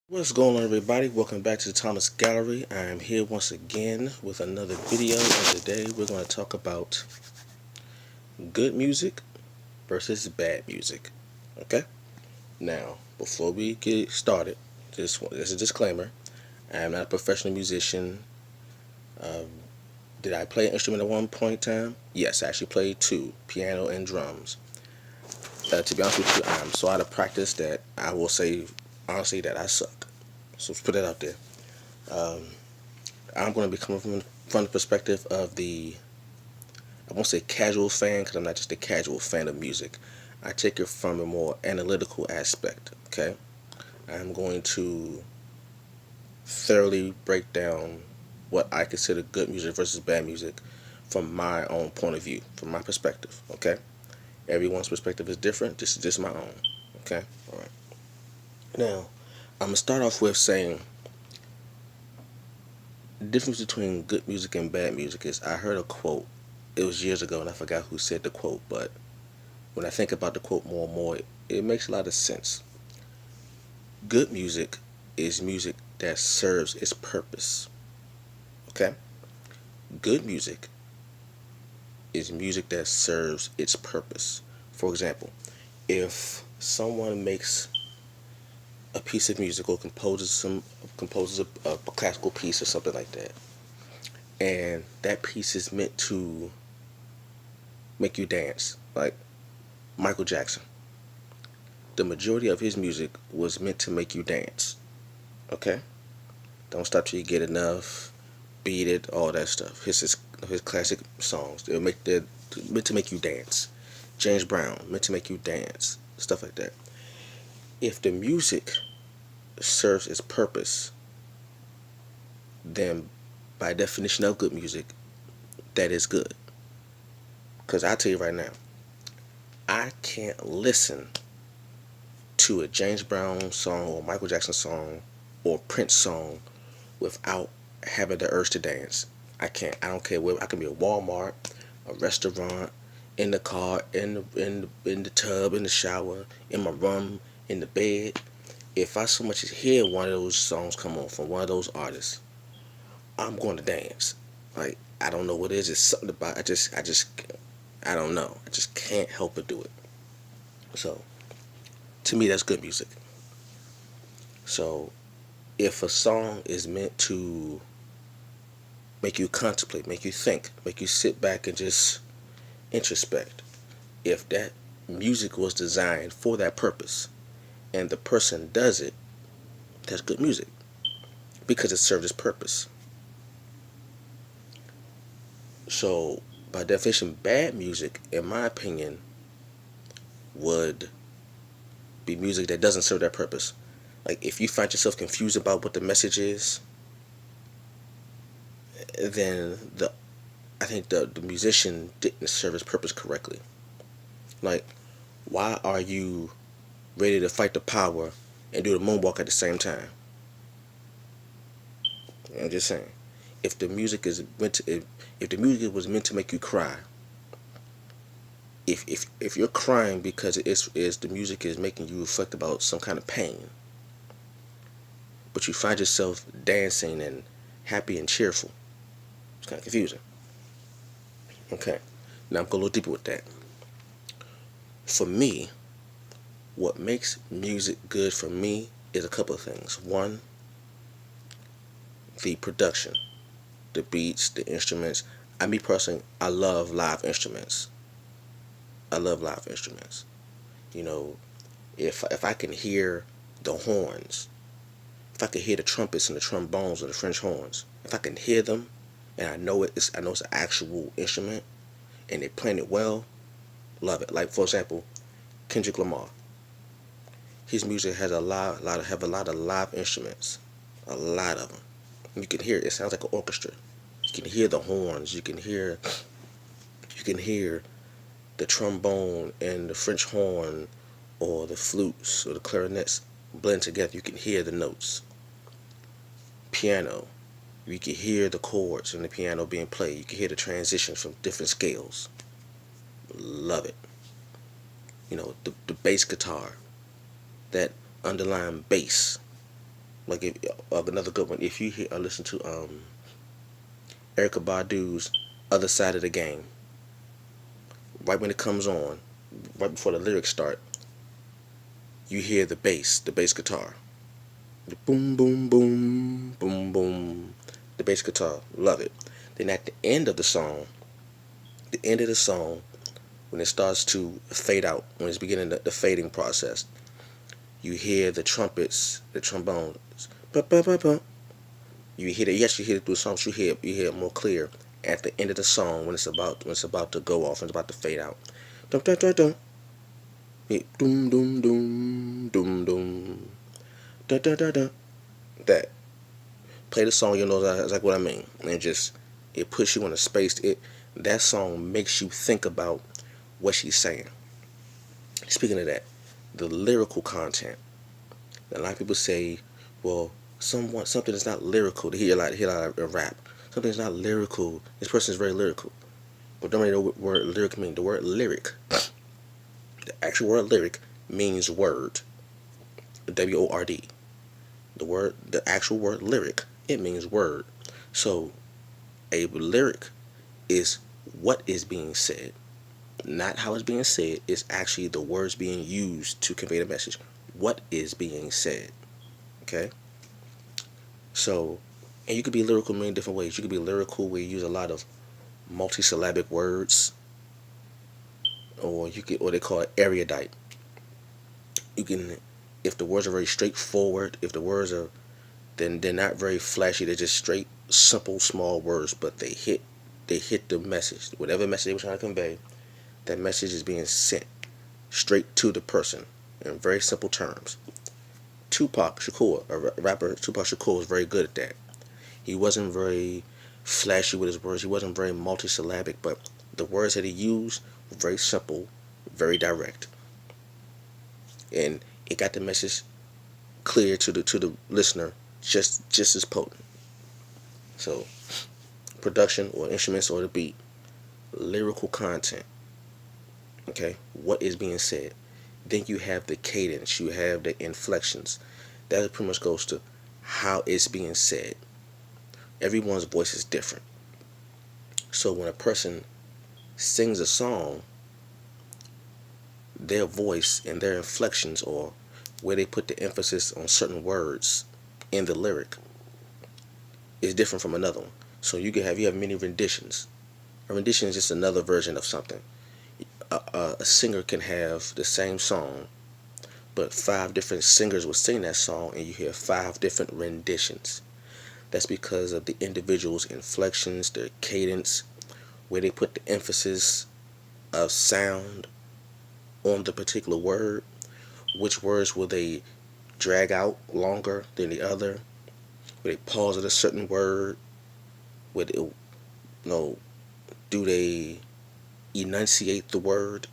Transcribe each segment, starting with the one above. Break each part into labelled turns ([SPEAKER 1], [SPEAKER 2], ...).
[SPEAKER 1] What's going on, everybody? Welcome back to the Thomas Gallery. I am here once again with another video, and today we're going to talk about good music versus bad music. Okay? Now, before we get started, this is a disclaimer. I am not a professional musician. Did I play an instrument at one point in time? Yes, I actually played two, piano and drums. To be honest with you, I'm so out of practice that I will say honestly that I suck. So let's put that out there. I'm going to be coming from the perspective of I won't say casual fan because I'm not just a casual fan of music. I take it from a more analytical aspect, okay? I'm going to thoroughly break down what I consider good music versus bad music from my own point of view, from my perspective, okay? Everyone's perspective is different. This is just my own, okay? All right. Now, I'm going to start off with saying the difference between good music and bad music is I heard a quote. It was years ago and I forgot who said the quote, but when I think about the quote more and more, it makes a lot of sense. Good music is music that serves its purpose. Okay? Good music is music that serves its purpose. For example, if someone makes a piece of music or composes a classical piece or something like that, and that piece is meant to make you dance, like Michael Jackson. The majority of his music was meant to make you dance. Okay? Don't Stop Till You Get Enough, Beat It, all that stuff. His classic songs. They're meant to make you dance. James Brown, meant to make you dance. Stuff like that. If the music serves its purpose, then by definition of good music, that is good. Because I tell you right now, I can't listen to a James Brown song or Michael Jackson song or Prince song without having the urge to dance. I can't. I don't care where. I can be at Walmart, a restaurant, in the car, in the tub, in the shower, in my room, in the bed. If I so much as hear one of those songs come on from one of those artists, I'm going to dance. Like I don't know what it is. It's something about. I don't know. I just can't help but do it. So to me, that's good music. So if a song is meant to make you contemplate, make you think, make you sit back and just introspect, if that music was designed for that purpose and the person does it, that's good music because it served its purpose. So, by definition, bad music, in my opinion, would be music that doesn't serve that purpose. Like, if you find yourself confused about what the message is, then I think the musician didn't serve his purpose correctly. Like, why are you ready to fight the power and do the moonwalk at the same time? I'm just saying, if the music is meant to, if the music was meant to make you cry, if you're crying because is the music is making you reflect about some kind of pain, but you find yourself dancing and happy and cheerful, it's kind of confusing. Okay, now I'm going a little deeper with that. For me, what makes music good for me is a couple of things. One, the production, the beats, the instruments. Me personally, I love live instruments. I love live instruments. You know, if I can hear the horns, if I can hear the trumpets and the trombones or the French horns, if I can hear them, and I know it's an actual instrument, and they're playing it well, love it. Like for example, Kendrick Lamar. His music has a lot of live instruments, a lot of them. You can hear it. It sounds like an orchestra. You can hear the horns. You can hear the trombone and the French horn or the flutes or the clarinets blend together. You can hear the notes. Piano. You can hear the chords in the piano being played. You can hear the transitions from different scales. Love it. The bass guitar, that underlying bass. Like if another good one, if you hear or listen to Erykah Badu's "Other Side of the Game," right when it comes on, right before the lyrics start, you hear the bass guitar, the boom boom boom boom boom, the bass guitar, love it. Then at the end of the song, when it starts to fade out, when it's beginning the fading process, you hear the trumpets, the trombones, ba ba ba ba. You hear it. You actually hear it through the song. So you hear it more clear at the end of the song when it's about to go off and it's about to fade out. Dum dum dum dum. Doom doom doom doom doom. Da da da da. That play the song. You know that's what I mean. And just it puts you in a space. That song makes you think about what she's saying. Speaking of that, the lyrical content. A lot of people say, well, something is not lyrical. They hear a lot of rap. Something is not lyrical. This person is very lyrical. But don't really know what word lyric means. The word lyric, the actual word lyric means word. WORD. The actual word lyric, it means word. So a lyric is what is being said, not how it's being said. It's actually the words being used to convey the message. What is being said? Okay. So, and you could be lyrical in many different ways. You could be lyrical where you use a lot of multisyllabic words, or they call it erudite. You can, if the words are very straightforward, if the words are, then they're not very flashy. They're just straight, simple, small words, but they hit the message. Whatever message they were trying to convey, that message is being sent straight to the person in very simple terms. Tupac Shakur, a rapper, Tupac Shakur was very good at that. He wasn't very flashy with his words. He wasn't very multisyllabic, but the words that he used were very simple, very direct, and it got the message clear to the listener just as potent. So, production or instruments or the beat, lyrical content. Okay, what is being said? Then you have the cadence. You have the inflections. That pretty much goes to how it's being said. Everyone's voice is different. So when a person sings a song, their voice and their inflections, or where they put the emphasis on certain words in the lyric, is different from another one. So you have many renditions. A rendition is just another version of something. A singer can have the same song, but five different singers will sing that song, and you hear five different renditions. That's because of the individual's inflections, their cadence, where they put the emphasis of sound on the particular word. Which words will they drag out longer than the other? Will they pause at a certain word? Will they, do they enunciate the word?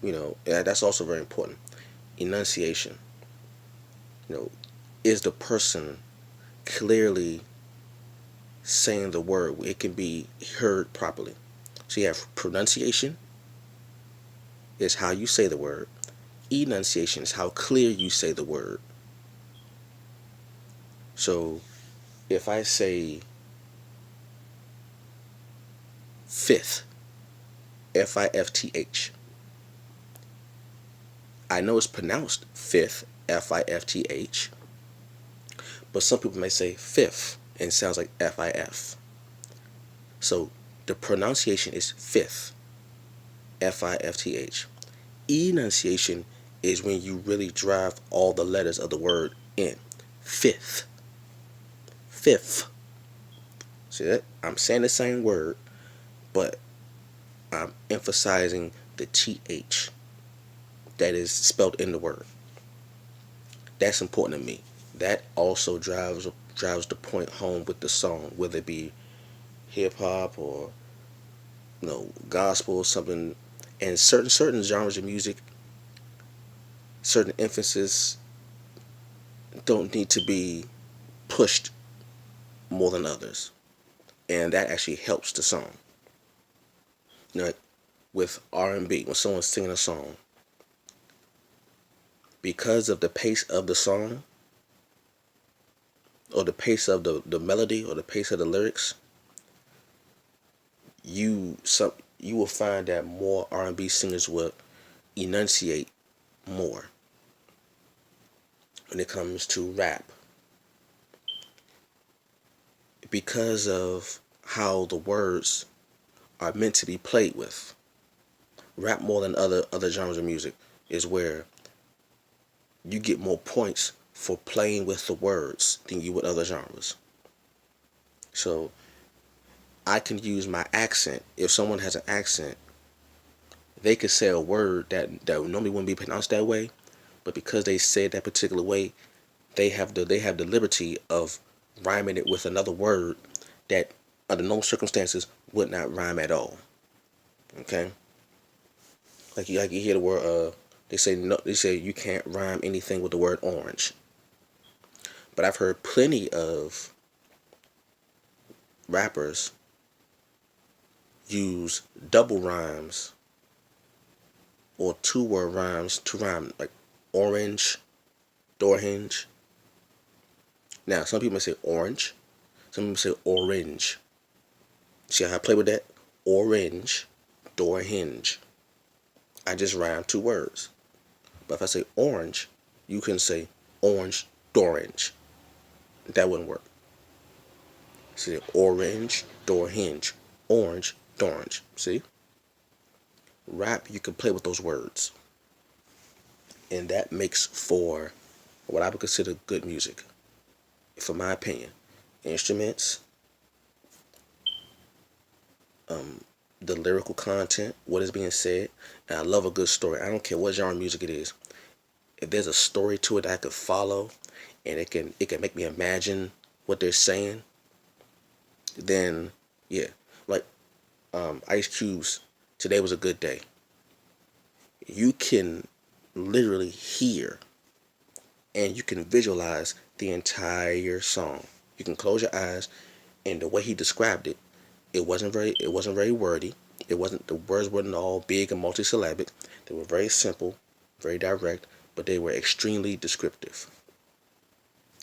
[SPEAKER 1] That's also very important. Enunciation. You know, is the person clearly saying the word? It can be heard properly. So you have pronunciation, is how you say the word. Enunciation is how clear you say the word. So if I say fifth, Fifth, I know it's pronounced fifth, Fifth, but some people may say fifth and it sounds like Fif. So the pronunciation is fifth, Fifth. Enunciation is when you really drive all the letters of the word in. Fifth. Fifth. See that? I'm saying the same word, but I'm emphasizing the TH that is spelled in the word. That's important to me. That also drives the point home with the song, whether it be hip hop or gospel or something. And certain genres of music, certain emphasis don't need to be pushed more than others, and that actually helps the song. Like with R&B, when someone's singing a song, because of the pace of the song, or the pace of the melody or the pace of the lyrics, you will find that more R&B singers will enunciate more when it comes to rap because of how the words are meant to be played with. Rap more than other genres of music is where you get more points for playing with the words than you would other genres. So I can use my accent. If someone has an accent, they could say a word that normally wouldn't be pronounced that way, but because they say it that particular way, they have the liberty of rhyming it with another word that under no circumstances would not rhyme at all. Okay, like you hear the word they say no, they say you can't rhyme anything with the word orange. But I've heard plenty of rappers use double rhymes or two-word rhymes to rhyme, like orange, door hinge. Now, some people may say orange, some people say orange. See how I play with that? Orange, door hinge. I just rhyme two words. But if I say orange, you can say orange, orange. That wouldn't work. See, orange, door hinge. Orange, orange. See? Rap, you can play with those words. And that makes for what I would consider good music, for my opinion. Instruments, the lyrical content, what is being said, and I love a good story. I don't care what genre of music it is. If there's a story to it that I could follow, and it can make me imagine what they're saying, then yeah, like Ice Cube's "Today Was a Good Day." You can literally hear and you can visualize the entire song. You can close your eyes, and the way he described it, it wasn't very wordy. The words weren't all big and multisyllabic. They were very simple, very direct, but they were extremely descriptive.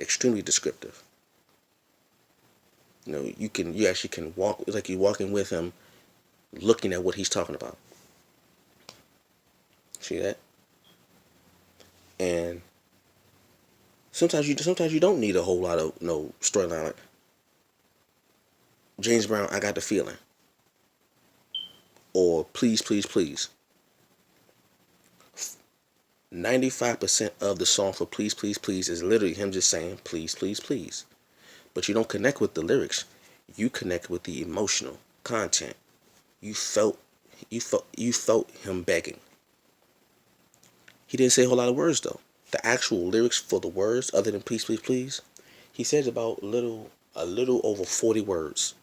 [SPEAKER 1] Extremely descriptive. You actually can walk, it's like you're walking with him, looking at what he's talking about. See that? And sometimes you don't need a whole lot of no storyline. Like James Brown, I got the feeling, or please, please, please. 95% of the song for please, please, please is literally him just saying please, please, please. But you don't connect with the lyrics. You connect with the emotional content. You felt him begging. He didn't say a whole lot of words though. The actual lyrics for the words, other than please, please, please, he says about a little over 40 words.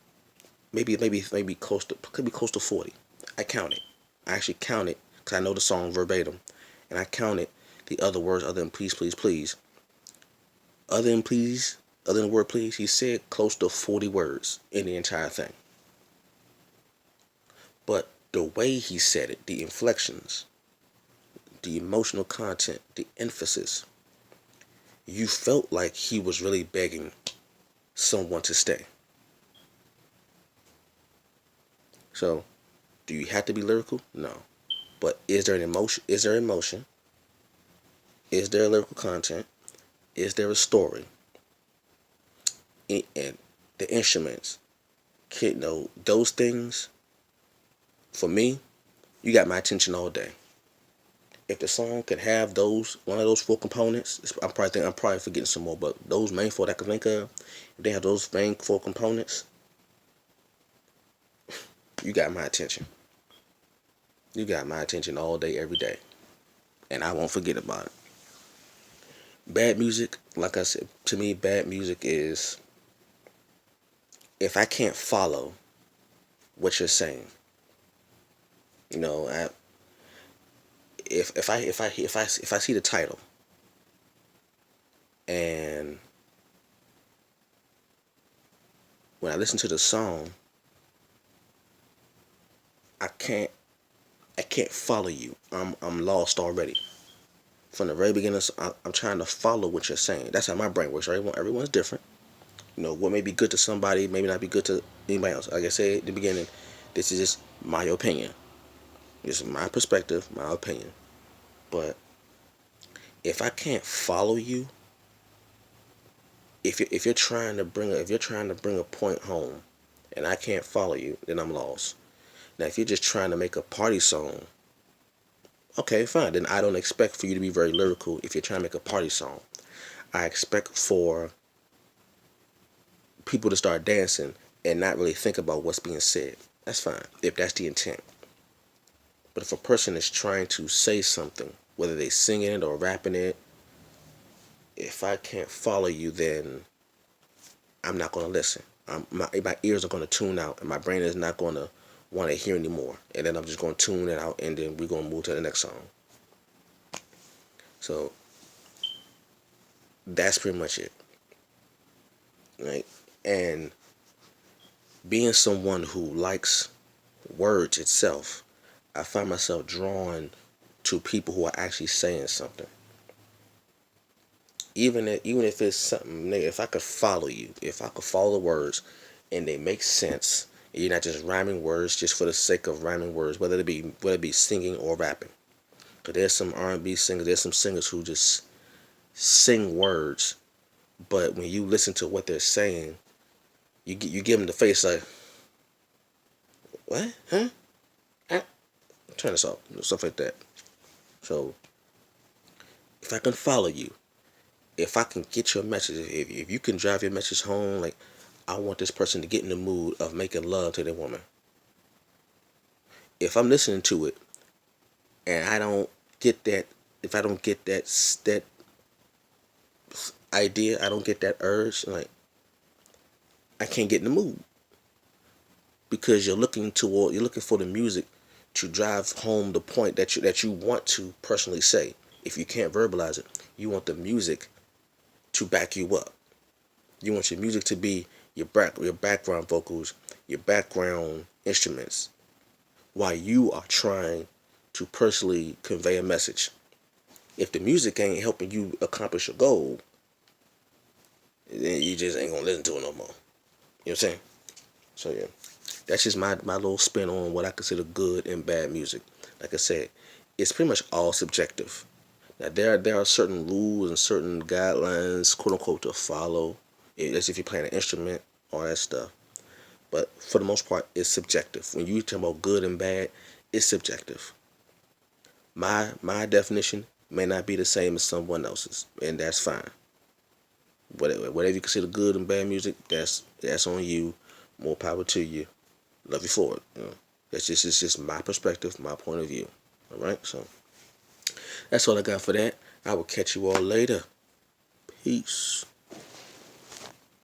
[SPEAKER 1] Maybe close to, could be close to 40. I counted. I actually counted because I know the song verbatim, and I counted the other words other than please, please, please. Other than please, other than the word please, he said close to 40 words in the entire thing. But the way he said it, the inflections, the emotional content, the emphasis, you felt like he was really begging someone to stay. So, do you have to be lyrical? No. But is there an emotion? Is there emotion? Is there lyrical content? Is there a story? And the instruments, those things, for me, you got my attention all day. If the song could have one of those four components, I'm probably forgetting some more, but those main four that I can think of, if they have those main four components, you got my attention. You got my attention all day, every day, and I won't forget about it. Bad music, like I said, to me, bad music is if I can't follow what you're saying. You know, if I see the title and when I listen to the song, I can't follow you. I'm lost already. From the very beginning, I'm trying to follow what you're saying. That's how my brain works. Right? Everyone's different. what may be good to somebody maybe not be good to anybody else. Like I said at the beginning, this is just my opinion. This is my perspective, my opinion. But if I can't follow you, if you're trying to bring a point home, and I can't follow you, then I'm lost. Now, if you're just trying to make a party song, okay, fine. Then I don't expect for you to be very lyrical. If you're trying to make a party song, I expect for people to start dancing and not really think about what's being said. That's fine if that's the intent. But if a person is trying to say something, whether they singing it or rapping it, if I can't follow you, then I'm not going to listen. My ears are going to tune out, and my brain is not going to want to hear anymore. And then I'm just going to tune it out, and then we're going to move to the next song. So that's pretty much it. Right? And being someone who likes words itself, I find myself drawn to people who are actually saying something. Even if it's something negative, if I could follow you, if I could follow the words and they make sense, and you're not just rhyming words just for the sake of rhyming words, whether it be singing or rapping. Because there's some R&B singers, there's some singers who just sing words, but when you listen to what they're saying, you give them the face like, what? Huh? Turn this off, stuff like that. So if I can follow you, if I can get your message, if you can drive your message home, like, I want this person to get in the mood of making love to their woman. If I'm listening to it and I don't get that, if I don't get that idea, I don't get that urge, like, I can't get in the mood. Because you're looking for the music to drive home the point that you want to personally say. If you can't verbalize it, you want the music to back you up. You want your music to be your background vocals, your background instruments, while you are trying to personally convey a message. If the music ain't helping you accomplish your goal, then you just ain't gonna listen to it no more. You know what I'm saying? So yeah, that's just my little spin on what I consider good and bad music. Like I said, it's pretty much all subjective. Now there are certain rules and certain guidelines, quote unquote, to follow. That's if you're playing an instrument, all that stuff. But for the most part, it's subjective. When you talk about good and bad, it's subjective. My definition may not be the same as someone else's, and that's fine. Whatever you consider good and bad music, that's on you. More power to you. Love you for it. It's just my perspective, my point of view. All right, so that's all I got for that. I will catch you all later. Peace.